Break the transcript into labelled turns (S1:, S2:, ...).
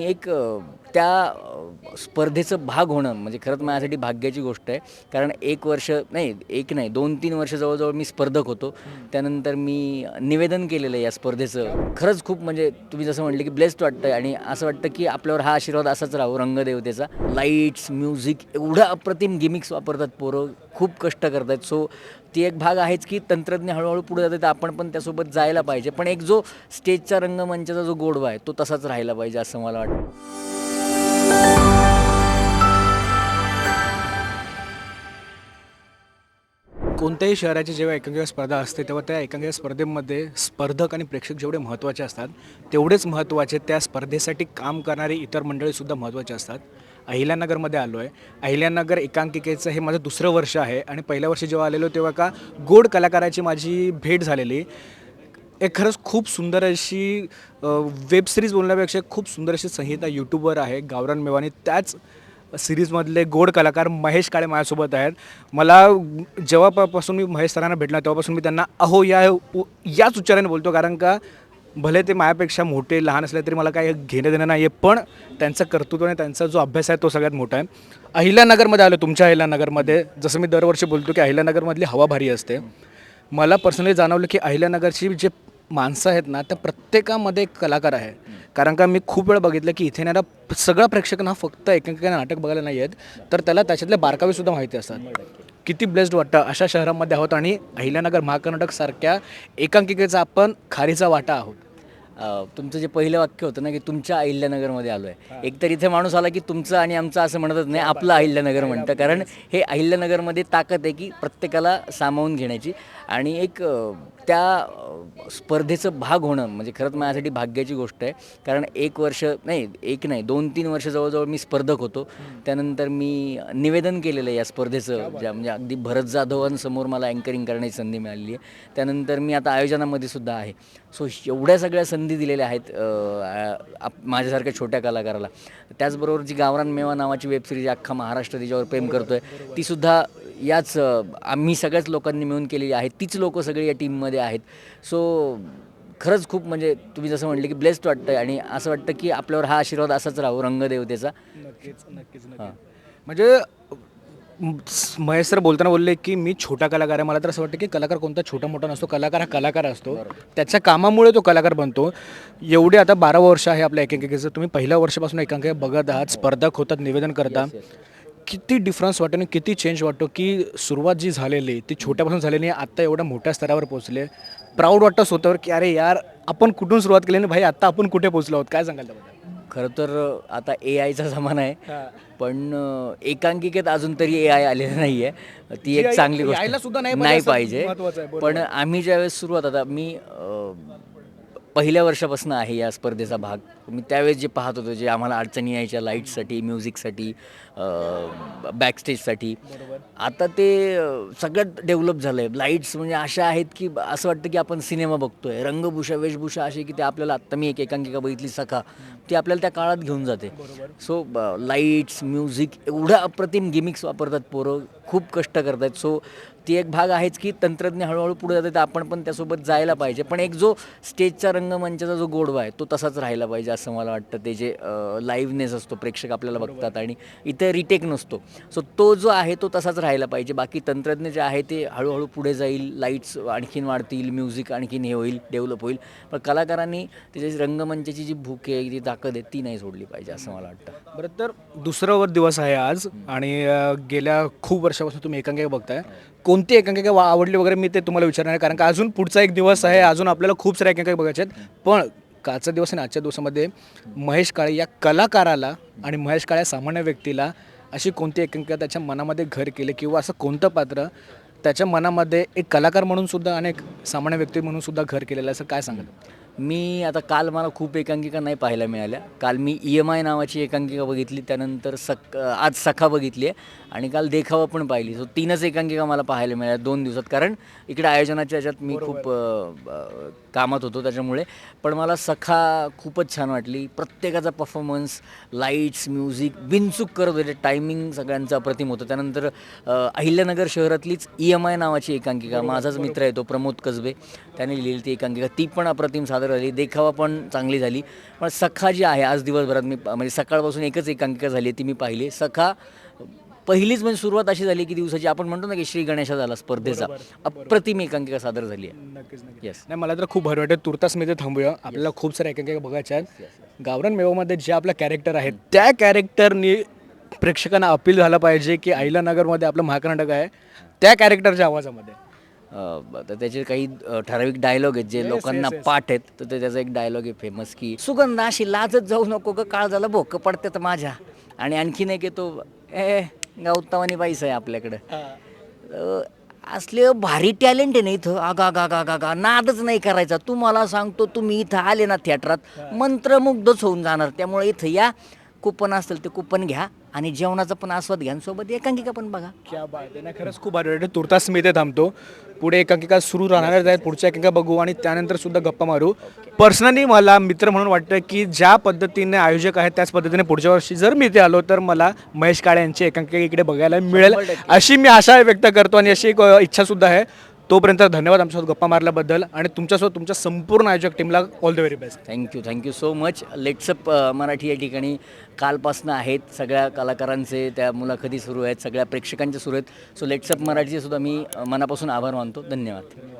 S1: एक स्पर्धेचं भाग होणं म्हणजे खरंच माझ्यासाठी भाग्याची गोष्ट आहे. कारण 1 वर्ष नाही, 1 नाही 2-3 वर्ष जवळ-जवळ मी स्पर्धक होतो. त्यानंतर मी निवेदन केलेलं आहे या स्पर्धेचं. खरंच खूप म्हणजे तुम्ही जसं म्हटलं की ब्लेस्ड वाटतं आणि असं वाटतं की आपल्यावर हा आशीर्वाद असाच राहो रंगदेवतेचा. लाईट्स, म्युझिक एवढं अप्रतिम गिमिक्स वापरतात पोरं. खूप कष्ट करतात. सो ती एक भाग आहेच की तंत्रज्ञ हळूहळू पुढे जाते तर आपण पण त्यासोबत जायला पाहिजे. पण एक जो स्टेजचा रंगमंचाचा जो गोडवा आहे तो तसाच राहिला पाहिजे असं मला वाटतं.
S2: कोणत्याही शहराची जेव्हा एकांकिका स्पर्धा असते तेव्हा त्या एकांकिका स्पर्धेमध्ये स्पर्धक आणि प्रेक्षक जेवढे महत्त्वाचे असतात तेवढेच महत्त्वाचे त्या स्पर्धेसाठी काम करणारी इतर मंडळीसुद्धा महत्त्वाचे असतात. अहिल्यानगरमध्ये आलो आहे. अहिल्यानगर एकांकिकेचं हे माझं दुसरं वर्ष आहे आणि पहिल्या वर्षी जेव्हा आलेलो तेव्हा का गोड कलाकाराची माझी भेट झालेली. एक खरंच खूप सुंदर अशी वेब सिरीज बोलण्यापेक्षा खूप सुंदर अशी संहिता यूट्यूबवर आहे गावरान मेवानी. त्याच सिरीजमधले गोड कलाकार महेश काळे माझ्यासोबत आहेत. मला जेव्हापासून मी महेश सरांना भेटला तेव्हापासून मी त्यांना अहो याच उच्चाराने बोलतो, कारण का भले ते माझ्यापेक्षा मोठे लहान असले तरी मला काही घेणं देणं नाही आहे, पण त्यांचं कर्तृत्व आणि त्यांचा जो अभ्यास आहे तो सगळ्यात मोठा आहे. अहिल्यानगरमध्ये आलो, तुमच्या अहिल्यानगरमध्ये जसं मी दरवर्षी बोलतो की अहिल्यानगरमधली हवा भारी असते. मला पर्सनली जाणवलं की अहिल्यानगरची जे माणसं आहेत ना त्या प्रत्येकामध्ये एक कलाकार आहे. कारण का मी खूप वेळा बघितलं की इथे येणारा सगळा प्रेक्षकांना फक्त एकांकिका नाटक बघायला नाही आहेत, तर त्याला त्याच्यातले बारकावेसुद्धा माहिती असतात. किती ब्लेस्ड वाटतं अशा शहरामध्ये आहोत आणि अहिल्यानगर महाकर्नाटकसारख्या एकांकिकेचा आपण खारीचा वाटा आहोत.
S1: तुमचं जे पहिलं वाक्य होतं ना की तुमच्या अहिल्यानगरमध्ये आलो आहे. एकतर इथे माणूस आला की तुमचं आणि आमचं असं म्हणतच नाही, आपलं अहिल्यानगर म्हणतं. कारण हे अहिल्यानगरमध्ये ताकद आहे की प्रत्येकाला सामावून घेण्याची आणि स्पर्धेचं भाग होणं म्हणजे खरंच माझ्यासाठी भाग्याची गोष्ट आहे. कारण 1 वर्ष नाही, 1 नाही 2-3 वर्ष जवळजवळ मी स्पर्धक होतो. त्यानंतर मी निवेदन केलेलं आहे या स्पर्धेचं, म्हणजे अगदी भरत जाधवांसमोर मला अँकरिंग करण्याची संधी मिळाली आहे. त्यानंतर मी आता आयोजनामध्ये सुद्धा आहे. सो एवढ्या सगळ्या संधी दिलेल्या आहेत माझ्यासारख्या छोट्या कलाकाराला. त्याचबरोबर जी गावरान मेवा नावाची वेबसिरीज अख्खा महाराष्ट्र तिच्यावर प्रेम करतो आहे, तीसुद्धा आम्ही सगळ्याच लोकांनी मिळून केलेली आहे. तीच लोकं सगळी या टीममध्ये आहेत. सो खरंच खूप म्हणजे तुम्ही जसं म्हटलं की ब्लेस्ड वाटतं आणि असं वाटतं की आपल्यावर हा आशीर्वाद असाच राहो रंगदेवतेचा.
S2: नक्कीच. म्हणजे महेश सर बोलताना बोलले की मी छोटा कलाकार आहे. मला तर असं वाटतं की कलाकार कोणता छोटा मोठा नसतो, कलाकार हा कलाकार असतो. त्याच्या कामामुळे तो कलाकार बनतो. एवढे आता 12 वर्ष आहे आपल्या एकांकिकेचं. तुम्ही पहिल्या वर्षापासून एकांकिका बघत आहात, स्पर्धक होतात, निवेदन करता. किती डिफरन्स वाटतो आणि किती चेंज वाटतो की सुरुवात जी झालेली ती छोट्यापासून झालेली आहे, आत्ता एवढ्या मोठ्या स्तरावर पोहोचले. प्राऊड वाटतं स्वतःवर की अरे यार, आपण कुठून सुरुवात केली आणि भाई आत्ता आपण कुठे पोहोचलो आहोत. काय सांगाल त्याबद्दल?
S1: खरं तर आता AIचा जमाना आहे.
S2: हां.
S1: पण एकांकिकेत अजून तरी AI आलेलं नाही आहे. ती एक चांगली गोष्ट
S2: यायला सुद्धा नाही
S1: नाही पाहिजे.
S2: महत्वाचं आहे.
S1: पण आम्ही ज्यावेळेस सुरुवात आता मी पहिल्या वर्षापासून आहे या स्पर्धेचा भाग. मी त्यावेळेस जे पाहत होतो, जे आम्हाला अडचणी यायच्या लाईटसाठी, म्युझिकसाठी, बॅकस्टेजसाठी, आता ते सगळ्यात डेव्हलप झालं आहे. लाईट्स म्हणजे अशा आहेत की असं वाटतं की आपण सिनेमा बघतोय. रंगभूषा, वेशभूषा अशी की ते आपल्याला आत्ता मी एक एकांकिका बघितली सखा, ती आपल्याला त्या काळात घेऊन जाते. सो लाईट्स, म्युझिक एवढं अप्रतिम गिमिक्स वापरतात पोरं. खूप कष्ट करतात. सो ती एक भाग आहेच की तंत्रज्ञ हळूहळू पुढे जाते तर आपण पण त्यासोबत जायला पाहिजे. पण एक जो स्टेजचा रंगमंचाचा जो गोडवा आहे तो तसाच राहिला पाहिजे असं मला वाटतं. ते जे लाईव्हनेस असतो, प्रेक्षक आपल्याला बघतात आणि इथे रिटेक नसतो. सो तो जो आहे तो तसाच राहिला पाहिजे. बाकी तंत्रज्ञ जे आहे ते हळूहळू पुढे जाईल, लाईट्स आणखीन वाढतील, म्युझिक आणखीन हे होईल, डेव्हलप होईल. पण कलाकारांनी त्याची रंगमंचाची जी भूक आहे, जी ताकद आहे ती नाही सोडली पाहिजे असं मला वाटतं.
S2: बरं, तर दुसरा दिवस आहे आज आणि गेल्या खूप वर्षापासून तुम्ही एकांकिका बघताय. कोणती एकांकिका आवडली वगैरे मी ते तुम्हाला विचारणार आहे, कारण का अजून पुढचा एक दिवस आहे, अजून आपल्याला खूप साऱ्या एकांकिका बघायच्या आहेत. पण कालचा दिवस आणि आजच्या दिवसामध्ये महेश काळे या कलाकाराला आणि महेश काळे या सामान्य व्यक्तीला अशी कोणती एकांकिका त्याच्या मनामध्ये घर केले किंवा असं कोणतं पात्र त्याच्या मनामध्ये एक कलाकार म्हणून सुद्धा आणि एक सामान्य व्यक्ती म्हणून सुद्धा घर केलेलं असं काय सांगाल?
S1: मी आता काल मला खूप एकांकिका नाही पाहायला मिळाल्या. काल मी EMI नावाची एकांकिका बघितली, त्यानंतर आज सखा बघितली आहे आणि काल देखावा पण पाहिली. सो 3च एकांकिका मला पाहायला मिळाल्या 2 दिवसात. कारण इकडे आयोजनाच्या ह्याच्यात मी खूप कामात होतो त्याच्यामुळे. पण मला सखा खूपच छान वाटली. प्रत्येकाचा परफॉर्मन्स, लाईट्स, म्युझिक बिनचूक करत होते. टायमिंग सगळ्यांचं अप्रतिम होतं. त्यानंतर अहिल्यानगर शहरातलीच EMI नावाची एकांकिका, माझाच मित्र आहे तो प्रमोद कसबे, त्याने लिहिली ती एकांकिका, ती पण अप्रतिम सादर सादर झाली, देखावा पण चांगली झाली. पण सखा जी आहे आज दिवसभरात मी म्हणजे सकाळपासून एकच एकांकिका झाली आहे ती मी पाहिली. सखा पहिलीच म्हणजे सुरुवात अशी झाली की दिवसाची आपण म्हणतो ना की श्री गणेशा झाला स्पर्धेचा, अप्रतिम एकांकिका सादर झाली आहे.
S2: नक्कीच नक्कीच
S1: येस.
S2: नाही मला तर खूप भारी वाटतं. तुर्तास मी ते थांबूया. आपल्याला खूप साऱ्या एकांकिका बघायच्या आहेत. गावरान मेवामध्ये जे आपलं कॅरेक्टर आहे त्या कॅरेक्टरनी प्रेक्षकांना अपील झालं पाहिजे की अहिल्यानगरमध्ये आपलं महाकर्नाटक आहे त्या कॅरेक्टरच्या आवाजामध्ये.
S1: तर त्याचे काही ठराविक डायलॉग आहेत जे लोकांना पाठ आहेत. तर त्याचा एक डायलॉग आहे फेमस की सुगंध अशी लाजत जाऊ नको ग, काळ झालं भोकं पडते तर माझ्या. आणि आणखीन एक येतो गौतमानी पैसा आहे आपल्याकडं. असले भारी टॅलेंट आहे ना इथं. आगा नादच नाही करायचा. तुम्हाला सांगतो तुम्ही इथं आले ना थिएटरात मंत्रमुग्धच होऊन जाणार. त्यामुळे इथं या, कुपन असेल ते कुपन घ्या आणि जेवणाचा पण आस्वाद घ्या आणि सोबत एकांकिका पण बघा.
S2: क्या बात आहे ना, खरंच खूप भारी वाटतं. तुर्तास मी इथे थांबतो. पुढे एकांकिका सुरू राहणारच आहेत. पुढच्या एकांकिका बघू आणि त्यानंतर सुद्धा गप्पा मारू. पर्सनली मला मित्र म्हणून वाटतं की ज्या पद्धतीने आयोजक आहेत त्याच पद्धतीने पुढच्या वर्षी जर मी इथे आलो तर मला महेश काळे यांची एकांकिका इकडे बघायला मिळेल अशी मी आशा व्यक्त करतो आणि अशी एक इच्छा सुद्धा आहे. तोपर्यंत धन्यवाद आमच्यासोबत गप्पा मारल्याबद्दल आणि तुमच्यासोबत तुमच्या संपूर्ण आयोजक टीमला all the very best.
S1: Thank you so much. लेट्सअप Marathi या ठिकाणी कालपासनं आहेत. सगळ्या कलाकारांचे त्या मुलाखती सुरू आहेत, सगळ्या प्रेक्षकांच्या सुरू आहेत. सो लेट्सअप मराठीचे सुद्धा मी मनापासून आभार मानतो. धन्यवाद.